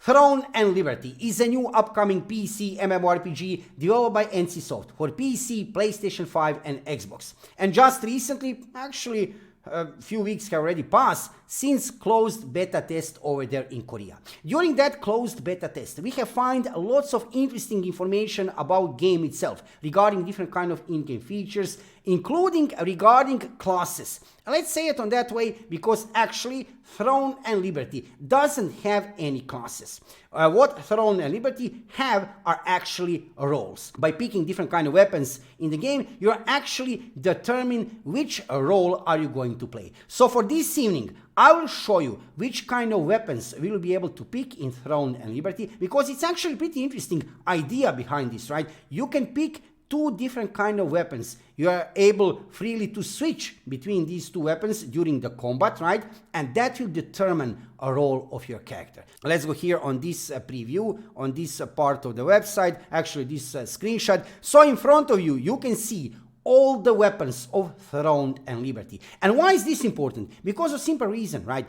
Throne and Liberty is a new upcoming PC MMORPG developed by NCSoft for PC, PlayStation 5 and Xbox. And just recently, actually a few weeks have already passed since closed beta test over there in Korea. During that closed beta test, we have found lots of interesting information about game itself regarding different kind of in-game features, including regarding classes. Let's say it on that way because actually Throne and Liberty doesn't have any classes. What Throne and Liberty have are actually roles. By picking different kind of weapons in the game, you are actually determine which role are you going to play. So for this evening, I will show you which kind of weapons we will be able to pick in Throne and Liberty, because it's actually pretty interesting idea behind this, right? You can pick two different kind of weapons. You are able freely to switch between these two weapons during the combat, right? And that will determine a role of your character. Let's go here on this preview, on this part of the website, actually this screenshot. So in front of you, you can see all the weapons of Throne and Liberty. And why is this important? Because of simple reason, right?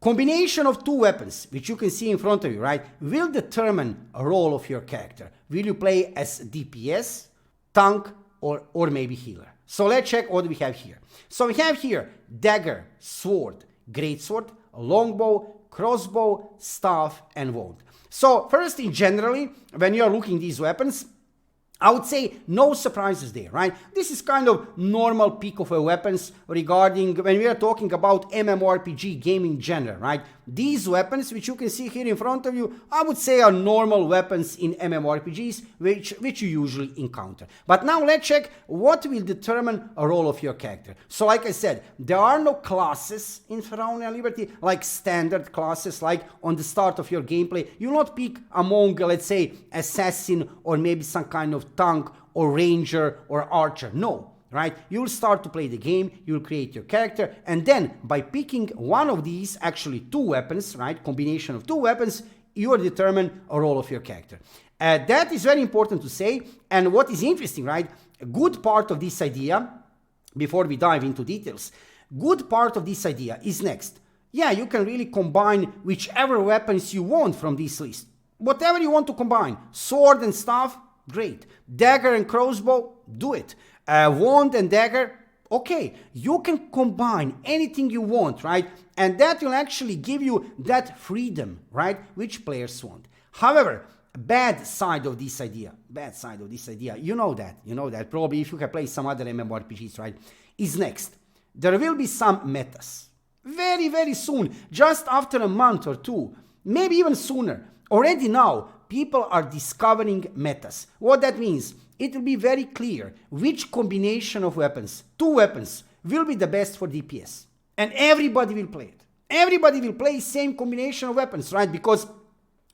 Combination of two weapons, which you can see in front of you, right, will determine a role of your character. Will you play as DPS, tank, or maybe healer? So let's check what we have here. So we have here dagger, sword, greatsword, longbow, crossbow, staff, and wand. So first, in generally, when you are looking these weapons, I would say no surprises there, right? This is kind of normal pick of weapons regarding when we are talking about MMORPG gaming genre, right? These weapons, which you can see here in front of you, I would say are normal weapons in MMORPGs, which you usually encounter. But now let's check what will determine a role of your character. So like I said, there are no classes in Throne and Liberty, like standard classes, like on the start of your gameplay. You will not pick among, let's say, assassin or maybe some kind of tank or ranger or archer. No. Right? You'll start to play the game, you'll create your character, and then by picking one of these, actually two weapons, right? Combination of two weapons, you will determine a role of your character. That is very important to say, and what is interesting, right? A good part of this idea, before we dive into details, good part of this idea is next. Yeah, you can really combine whichever weapons you want from this list. Whatever you want to combine, sword and staff, great. Dagger and crossbow, do it. Wand and dagger, okay, you can combine anything you want, right? And that will actually give you that freedom, right? Which players want. However, bad side of this idea, you know that, probably if you have played some other MMORPGs, right, is next. There will be some metas. Very, very soon, just after a month or two, maybe even sooner. Already now, people are discovering metas. What that means? It will be very clear which combination of weapons, two weapons, will be the best for DPS. And everybody will play it. Everybody will play same combination of weapons, right? Because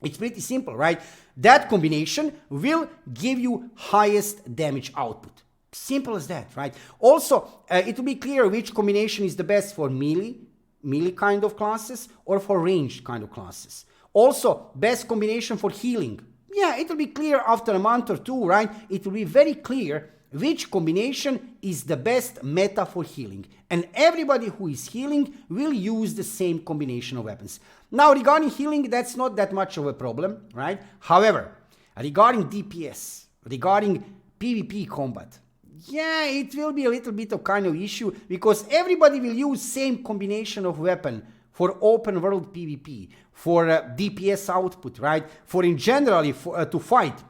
it's pretty simple, right? That combination will give you highest damage output. Simple as that, right? Also, it will be clear which combination is the best for melee kind of classes or for ranged kind of classes. Also, best combination for healing. Yeah, it will be clear after a month or two, right? It will be very clear which combination is the best meta for healing. And everybody who is healing will use the same combination of weapons. Now, regarding healing, that's not that much of a problem, right? However, regarding DPS, regarding PvP combat, yeah, it will be a little bit of kind of issue because everybody will use same combination of weapon for open world PvP, for DPS output, right? For in general, to fight,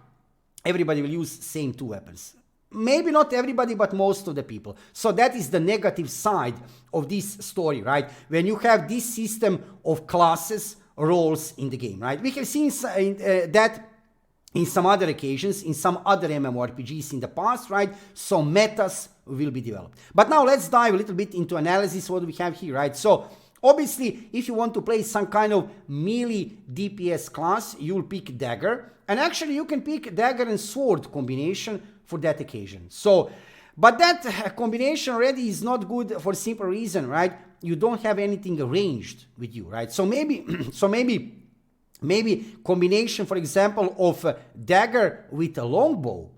everybody will use same two weapons. Maybe not everybody, but most of the people. So that is the negative side of this story, right? When you have this system of classes, roles in the game, right? We have seen that in some other occasions, in some other MMORPGs in the past, right? So metas will be developed. But now let's dive a little bit into analysis, what we have here, right? So obviously, if you want to play some kind of melee DPS class, you'll pick dagger. And actually, you can pick dagger and sword combination for that occasion. So, but that combination already is not good for simple reason, right? You don't have anything ranged with you, right? So maybe combination, for example, of dagger with a longbow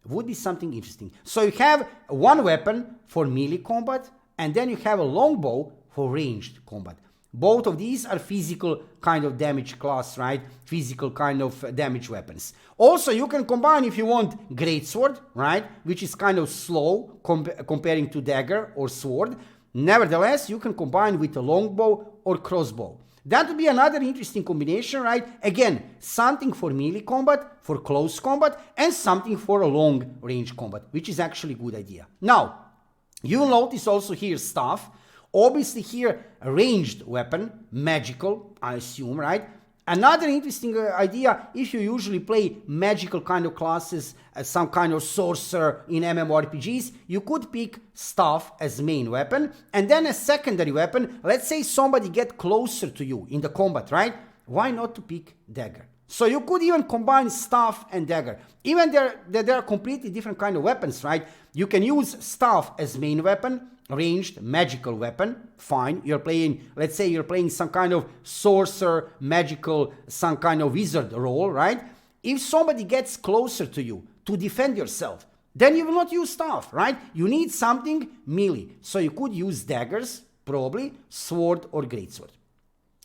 would be something interesting. So you have one weapon for melee combat, and then you have a longbow for ranged combat. Both of these are physical kind of damage class, right? Physical kind of damage weapons. Also, you can combine, if you want, greatsword, right? Which is kind of slow comparing to dagger or sword. Nevertheless, you can combine with a longbow or crossbow. That would be another interesting combination, right? Again, something for melee combat, for close combat, and something for a long range combat, which is actually a good idea. Now, you'll notice also here staff. Obviously here, a ranged weapon, magical, I assume, right? Another interesting idea, if you usually play magical kind of classes, some kind of sorcerer in MMORPGs, you could pick staff as main weapon, and then a secondary weapon. Let's say somebody get closer to you in the combat, right? Why not to pick dagger? So you could even combine staff and dagger. Even there are completely different kind of weapons, right? You can use staff as main weapon, ranged magical weapon, fine. You're playing, let's say you're playing some kind of sorcerer, magical, some kind of wizard role, right? If somebody gets closer to you to defend yourself, then you will not use staff, right? You need something melee. So you could use daggers, probably, sword or greatsword.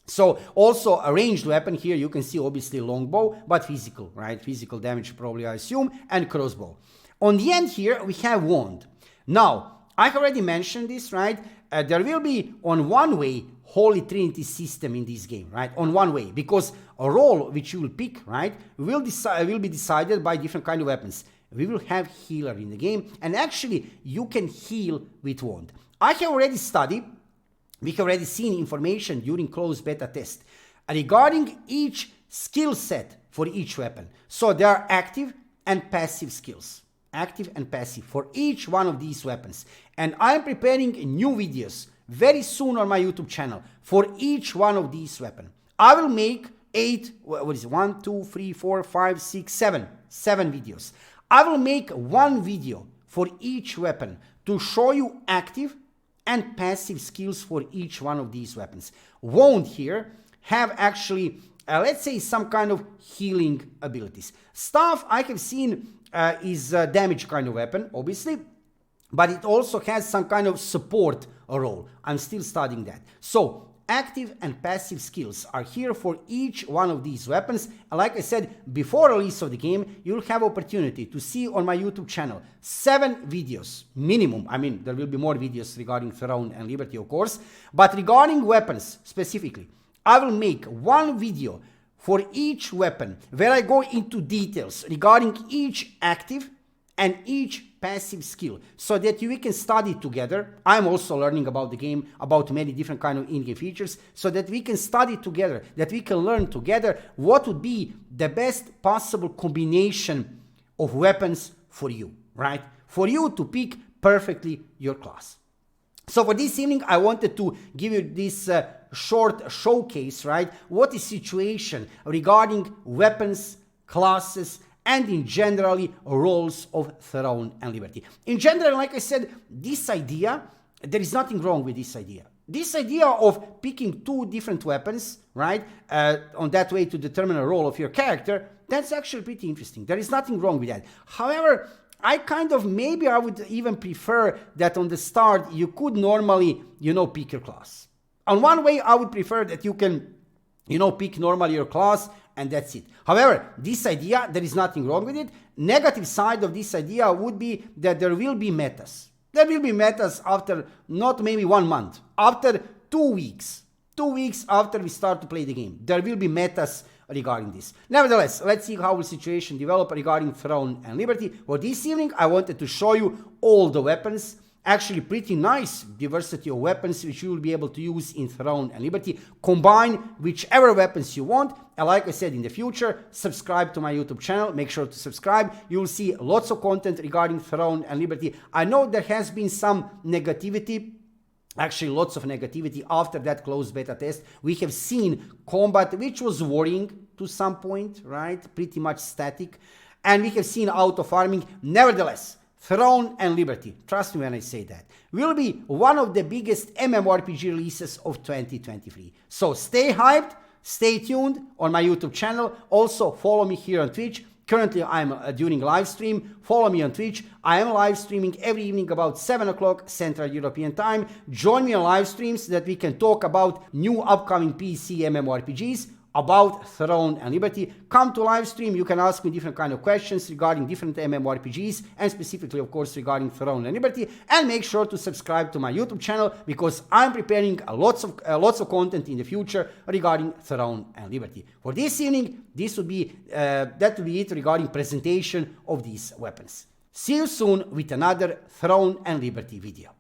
So also a ranged weapon here, you can see obviously longbow, but physical, right? Physical damage probably, I assume, and crossbow. On the end here, we have wand. Now, I already mentioned this, right? There will be, on one way, Holy Trinity system in this game, right? On one way, because a role which you will pick, right, will be decided by different kind of weapons. We will have healer in the game, and actually, you can heal with wand. I have already studied, we have already seen information during closed beta test regarding each skill set for each weapon. So there are active and passive skills. Active and passive for each one of these weapons. And I'm preparing new videos very soon on my YouTube channel for each one of these weapons. I will make 7 videos. I will make one video for each weapon to show you active and passive skills for each one of these weapons. Won't here have actually, let's say, some kind of healing abilities. Staff I have seen is a damage kind of weapon, obviously, but it also has some kind of support role. I'm still studying that. So active and passive skills are here for each one of these weapons. And like I said, before release of the game, you'll have opportunity to see on my YouTube channel 7 videos minimum. I mean, there will be more videos regarding Throne and Liberty, of course, but regarding weapons specifically, I will make one video for each weapon where I go into details regarding each active and each passive skill so that we can study together. I'm also learning about the game, about many different kind of in-game features, so that we can study together, that we can learn together what would be the best possible combination of weapons for you, right? For you to pick perfectly your class. So for this evening, I wanted to give you this short showcase, right? What is situation regarding weapons, classes, and in generally roles of Throne and Liberty. In general, like I said, this idea, there is nothing wrong with this idea. This idea of picking 2 different weapons, right, on that way to determine a role of your character, that's actually pretty interesting. There is nothing wrong with that. However, maybe I would even prefer that on the start, you could normally, pick your class. On one way, I would prefer that you can, pick normally your class and that's it. However, this idea, there is nothing wrong with it. Negative side of this idea would be that there will be metas. There will be metas after not maybe 1 month, after 2 weeks. 2 weeks after we start to play the game. There will be metas regarding this. Nevertheless, let's see how the situation develops regarding Throne and Liberty. For this evening, I wanted to show you all the weapons. Actually, pretty nice diversity of weapons which you will be able to use in Throne and Liberty. Combine whichever weapons you want. And like I said, in the future, subscribe to my YouTube channel. Make sure to subscribe. You will see lots of content regarding Throne and Liberty. I know there has been some negativity. Actually, lots of negativity after that closed beta test. We have seen combat which was worrying to some point, right? Pretty much static. And we have seen auto farming. Nevertheless, Throne and Liberty, trust me when I say that, will be one of the biggest MMORPG releases of 2023. So stay hyped, stay tuned on my YouTube channel. Also follow me here on Twitch. Currently, I'm doing live stream. Follow me on Twitch. I am live streaming every evening about 7 o'clock Central European Time. Join me on live streams so that we can talk about new upcoming PC MMORPGs, about Throne and Liberty. Come to live stream. You can ask me different kind of questions regarding different MMORPGs and specifically, of course, regarding Throne and Liberty. And make sure to subscribe to my YouTube channel because I'm preparing lots of content in the future regarding Throne and Liberty. For this evening, that would be it regarding presentation of these weapons. See you soon with another Throne and Liberty video.